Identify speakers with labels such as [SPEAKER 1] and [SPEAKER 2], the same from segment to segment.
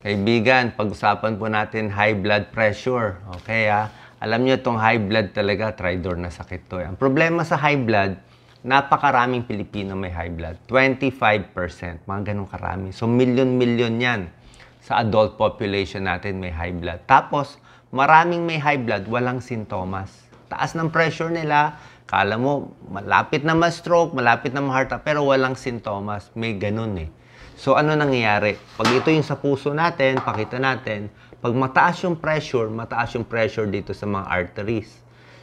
[SPEAKER 1] Kaibigan, pag-usapan po natin high blood pressure. Okay, ha? Alam niyo itong high blood talaga, tridor na sakit to. Ang problema sa high blood, napakaraming Pilipino may high blood. 25%, mga ganun karami. So, million-million yan sa adult population natin may high blood. Tapos, maraming may high blood, walang sintomas. Taas ng pressure nila, kala mo, malapit na ma-stroke, malapit na ma-heart attack, pero walang sintomas. May ganun eh. So, ano nangyayari? Pag ito yung sa puso natin, pakita natin, pag mataas yung pressure dito sa mga arteries.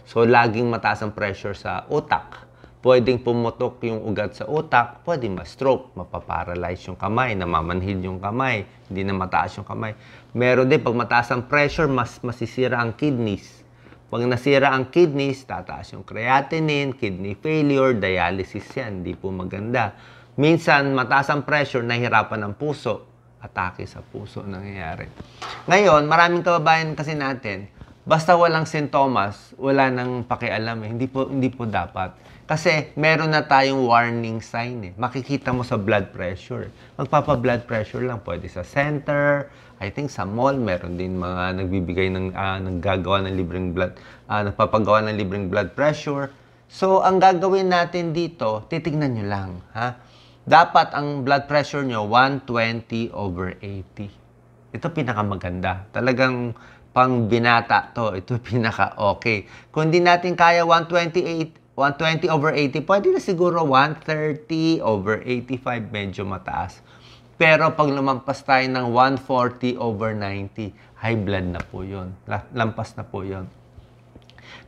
[SPEAKER 1] So, laging mataas ang pressure sa utak. Pwedeng pumutok yung ugat sa utak, pwedeng ma-stroke, mapaparalyze yung kamay, namamanhid yung kamay, hindi na mataas yung kamay. Meron din, pag mataas ang pressure, masisira ang kidneys. Pag nasira ang kidneys, tataas yung creatinine, kidney failure, dialysis yan, hindi po maganda. Minsan, mataas ang pressure, nahihirapan ang puso. Atake sa puso nangyayari. Ngayon, maraming kababayan kasi natin, basta walang sintomas, wala nang pakialam eh. Hindi po dapat. Kasi meron na tayong warning sign eh. Makikita mo sa blood pressure. Magpapa-blood pressure lang. Pwede sa center, I think sa mall, meron din mga nagbibigay naggagawa ng libreng blood, nagpapagawa ng libreng blood pressure. So, ang gagawin natin dito, titignan nyo lang, ha? Dapat ang blood pressure nyo, 120/80. Ito pinakamaganda. Talagang pang binata to. Ito pinaka-okay. Kung di natin kaya 120/80, pwede na siguro 130/85, medyo mataas. Pero pag lumampas tayo ng 140/90, high blood na po yun. Lampas na po yun.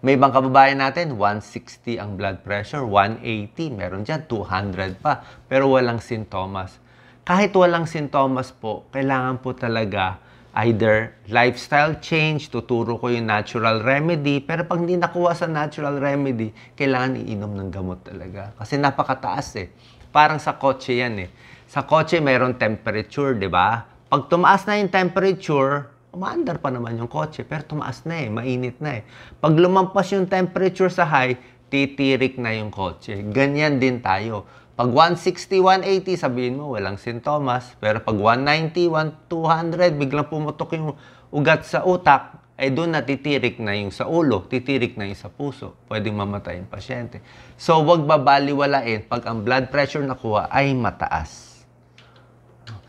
[SPEAKER 1] May ibang kababayan natin, 160 ang blood pressure, 180, meron dyan, 200 pa, pero walang sintomas. Kahit walang sintomas po, kailangan po talaga either lifestyle change, tuturo ko yung natural remedy, pero pag hindi nakuha sa natural remedy, kailangan iinom ng gamot talaga. Kasi napakataas eh. Parang sa kotse yan eh. Sa kotse, mayroong temperature, di ba? Pag tumaas na yung temperature, umaandar pa naman yung kotse, pero tumaas na eh, mainit na eh. Pag lumampas yung temperature sa high, titirik na yung kotse. Ganyan din tayo. Pag 160, 180, sabihin mo, walang sintomas. Pero pag 190, 200, biglang pumutok yung ugat sa utak, ay doon na titirik na yung sa ulo, titirik na yung sa puso. Pwedeng mamatay yung pasyente. So, wag babaliwalain pag ang blood pressure nakuha ay mataas.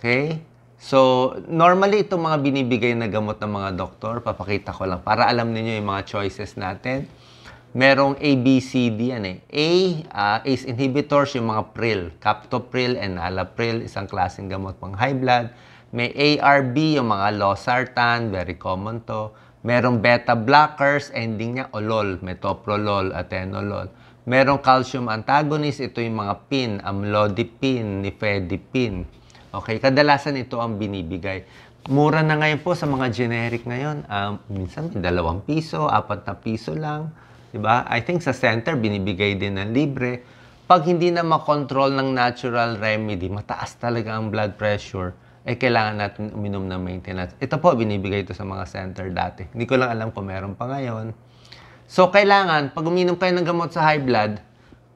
[SPEAKER 1] Okay? So, normally, itong mga binibigay na gamot ng mga doktor, papakita ko lang, para alam niyo yung mga choices natin. Merong A, B, C, D yan eh. ACE inhibitors, yung mga Pril. Captopril, Enalapril, isang klaseng gamot pang high blood. May ARB, yung mga losartan, very common to. Merong beta blockers, ending niya olol, metoprolol, atenolol. Merong calcium antagonist, ito yung mga PIN, amlodipine, nifedipine. Okay, kadalasan ito ang binibigay. Mura na ngayon po sa mga generic ngayon. Minsan may 2 piso, 4 na piso lang. Diba? I think sa center, binibigay din ng libre. Pag hindi na makontrol ng natural remedy, mataas talaga ang blood pressure, kailangan natin uminom ng maintenance. Ito po, binibigay ito sa mga center dati. Hindi ko lang alam kung meron pa ngayon. So, kailangan, pag uminom kayo ng gamot sa high blood,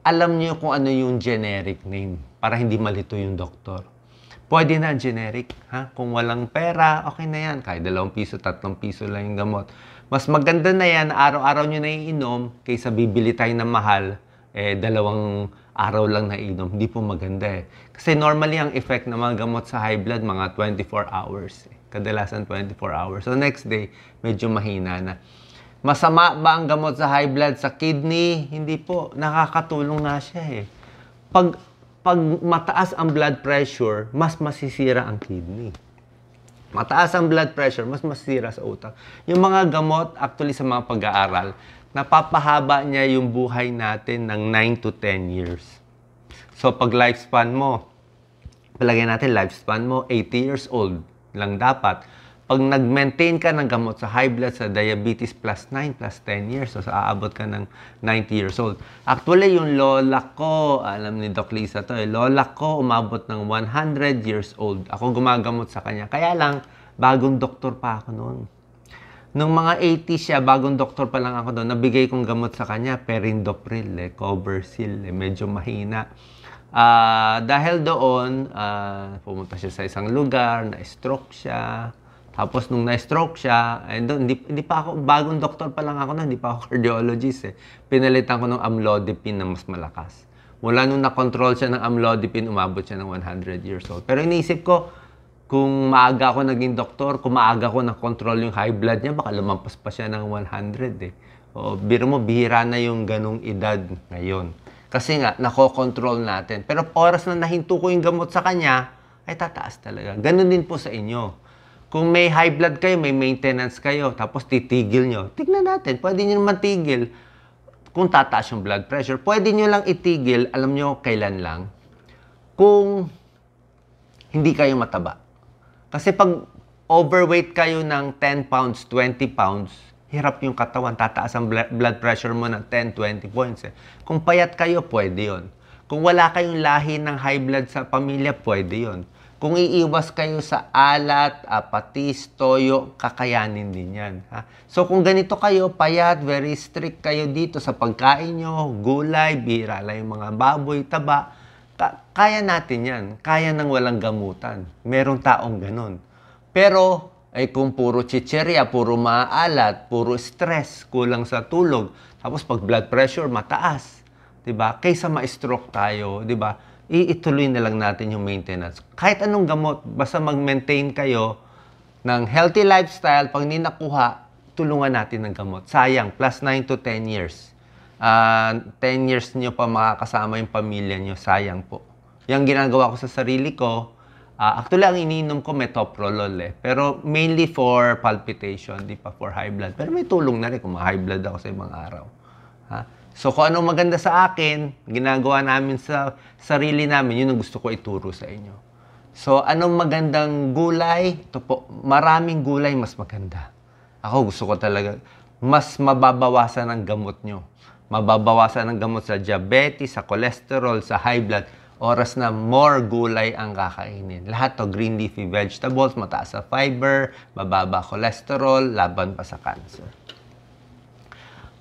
[SPEAKER 1] alam niyo kung ano yung generic name para hindi malito yung doktor. Pwede na generic, ha? Kung walang pera, okay na yan. Kahit 2 piso, 3 piso lang yung gamot. Mas maganda na yan, araw-araw nyo na iinom, kaysa bibili tayo ng mahal, 2 araw lang na iinom. Hindi po maganda eh. Kasi normally, ang effect ng mga gamot sa high blood, mga 24 hours. Kadalasan 24 hours. So next day, medyo mahina na. Masama ba ang gamot sa high blood sa kidney? Hindi po. Nakakatulong nga siya eh. Pag mataas ang blood pressure, mas masisira ang kidney. Mataas ang blood pressure, mas masisira sa utak. Yung mga gamot, actually sa mga pag-aaral, napapahaba niya yung buhay natin ng 9 to 10 years. So, pag lifespan mo, palagay natin lifespan mo, 80 years old lang dapat. Pag nag-maintain ka ng gamot sa high blood, sa diabetes, plus 9, plus 10 years, so aabot ka ng 90 years old. Actually, yung lola ko, alam ni Doc Lisa to, lola ko umabot ng 100 years old. Ako gumagamot sa kanya. Kaya lang, bagong doktor pa ako noon. Nung mga 80 siya, bagong doktor pa lang ako doon, nabigay kong gamot sa kanya, perindopril, Coversil, medyo mahina. Dahil doon, pumunta siya sa isang lugar, na-stroke siya. Tapos nung na-stroke siya, hindi pa ako, bagong doktor pa lang ako na, hindi pa ako cardiologist eh. Pinalitan ko ng amlodipine na mas malakas. Mula nung na-control siya ng amlodipine, umabot siya ng 100 years old. Pero iniisip ko, kung maaga ako naging doktor, kung maaga ako na-control yung high blood niya, baka lumampas pa siya ng 100 eh. O, biro mo, bihira na yung ganong edad ngayon. Kasi nga, nako-control natin. Pero oras na nahinto ko yung gamot sa kanya, ay tataas talaga. Ganon din po sa inyo. Kung may high blood kayo, may maintenance kayo, tapos titigil nyo, tignan natin, pwede nyo naman tigil kung tataas yung blood pressure. Pwede nyo lang itigil, alam nyo kailan lang, kung hindi kayo mataba. Kasi pag overweight kayo ng 10 pounds, 20 pounds, hirap yung katawan, tataas ang blood pressure mo ng 10, 20 points. Eh. Kung payat kayo, pwede yon. Kung wala kayong lahi ng high blood sa pamilya, pwede yon. Kung iiwas kayo sa alat, patis, toyo, kakayanin din yan. Ha? So kung ganito kayo, payat, very strict kayo dito sa pagkain nyo, gulay, bihira lang yung mga baboy, taba, kaya natin yan. Kaya nang walang gamutan. Merong taong ganun. Pero ay kung puro chicherya, puro maalat, puro stress, kulang sa tulog, tapos pag blood pressure mataas, 'di ba? Kaysa ma-stroke tayo, 'di ba? Ituloy na lang natin yung maintenance. Kahit anong gamot, basta mag-maintain kayo ng healthy lifestyle, pag hindi nakuha, tulungan natin ng gamot. Sayang, plus 9 to 10 years. 10 years nyo pa makakasama yung pamilya nyo, sayang po. Yung ginagawa ko sa sarili ko, actually ang iniinom ko metoprolol eh. Pero mainly for palpitation, di pa for high blood. Pero may tulong na rin kung high blood ako sa ibang araw. Ha? So kung anong maganda sa akin, ginagawa namin sa sarili namin, yun ang gusto ko ituro sa inyo. So anong magandang gulay? Ito po, maraming gulay mas maganda. Ako gusto ko talaga, mas mababawasan ang gamot nyo. Mababawasan ang gamot sa diabetes, sa cholesterol, sa high blood. Oras na more gulay ang kakainin. Lahat to green leafy vegetables, mataas sa fiber, mababa cholesterol, laban pa sa cancer.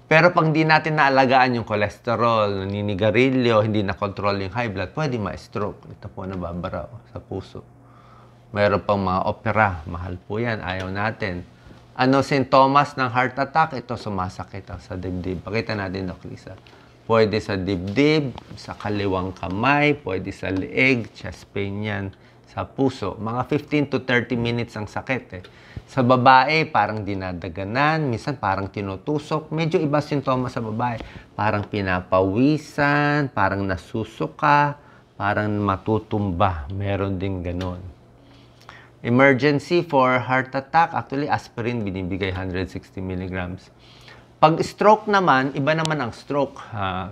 [SPEAKER 1] Pero pag hindi natin naalagaan yung cholesterol, naninigarilyo, hindi na-control yung high blood, pwede ma-stroke. Ito po nababara sa puso. Mayroon pang mga opera, mahal po yan, ayaw natin. Ano sintomas ng heart attack? Ito sumasakit sa dibdib. Pakita natin, Doc Lisa. Pwede sa dibdib, sa kaliwang kamay, pwede sa leeg, chest pain yan, sa puso. Mga 15 to 30 minutes ang sakit eh. Sa babae, parang dinadaganan, minsan parang tinutusok. Medyo iba sintomas sa babae. Parang pinapawisan, parang nasusuka, parang matutumba. Meron din ganon. Emergency for heart attack, actually aspirin binibigay 160 milligrams. Pag stroke naman, iba naman ang stroke.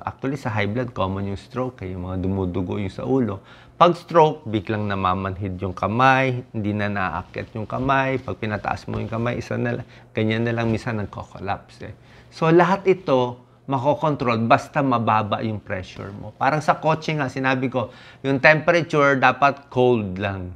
[SPEAKER 1] Actually sa high blood, common yung stroke, yung mga dumudugo yung sa ulo. Pag stroke, biglang namamanhid yung kamay, hindi na naaakyat yung kamay. Pag pinataas mo yung kamay, isa na lang, ganyan na lang minsan nagko-collapse. Eh. So lahat ito, makokontrol basta mababa yung pressure mo. Parang sa kotse nga, sinabi ko, yung temperature dapat cold lang.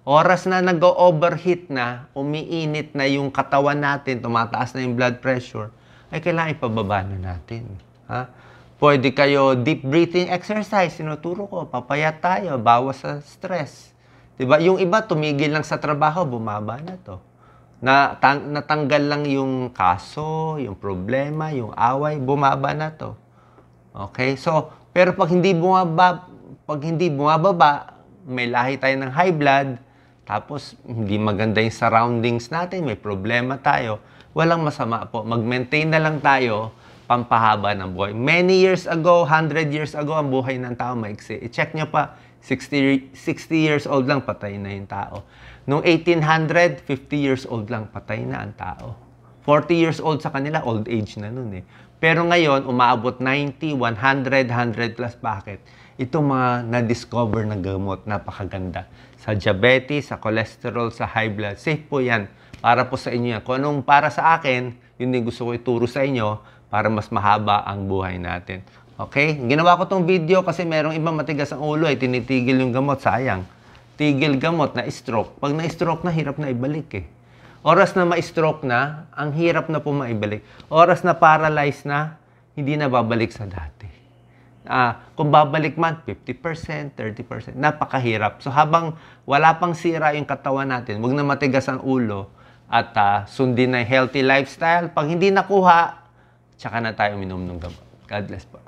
[SPEAKER 1] Oras na nag-overheat na, umiinit na yung katawan natin, tumataas na yung blood pressure, ay kailangan ipababa na natin. Ha? Pwede kayo deep breathing exercise, sinuturo ko, papayat tayo, bawas sa stress. Diba? Yung iba, tumigil lang sa trabaho, bumaba na to. Natanggal lang yung kaso, yung problema, yung away, bumaba na to. Okay? So, pero pag hindi bumababa, may lahi tayo ng high blood, tapos hindi maganda yung surroundings natin, may problema tayo, walang masama po. Mag-maintain na lang tayo, pampahaba ng buhay. Many years ago, 100 years ago, ang buhay ng tao maiksi. I-check nyo pa, 60 years old lang, patay na yung tao. Noong 1800, 50 years old lang, patay na ang tao. 40 years old sa kanila, old age na nun eh. Pero ngayon, umaabot 90, 100, 100 plus. Bakit? Itong mga na-discover na gamot, napakaganda. Sa diabetes, sa cholesterol, sa high blood, safe po yan. Para po sa inyo yan. Kung anong para sa akin, yun din gusto ko ituro sa inyo para mas mahaba ang buhay natin. Okay? Ginawa ko tong video kasi merong ibang matigas ang ulo, tinitigil yung gamot, sayang. Tigil gamot na stroke. Pag na-stroke na, hirap na ibalik eh. Oras na ma-stroke na, ang hirap na po maibalik. Oras na paralyzed na, hindi na babalik sa dati. Kung babalik man, 50%, 30%. Napakahirap. So habang wala pang sira yung katawan natin, huwag na matigas ang ulo at sundin na healthy lifestyle. Pag hindi nakuha, tsaka na tayo uminom ng gamot. God bless po.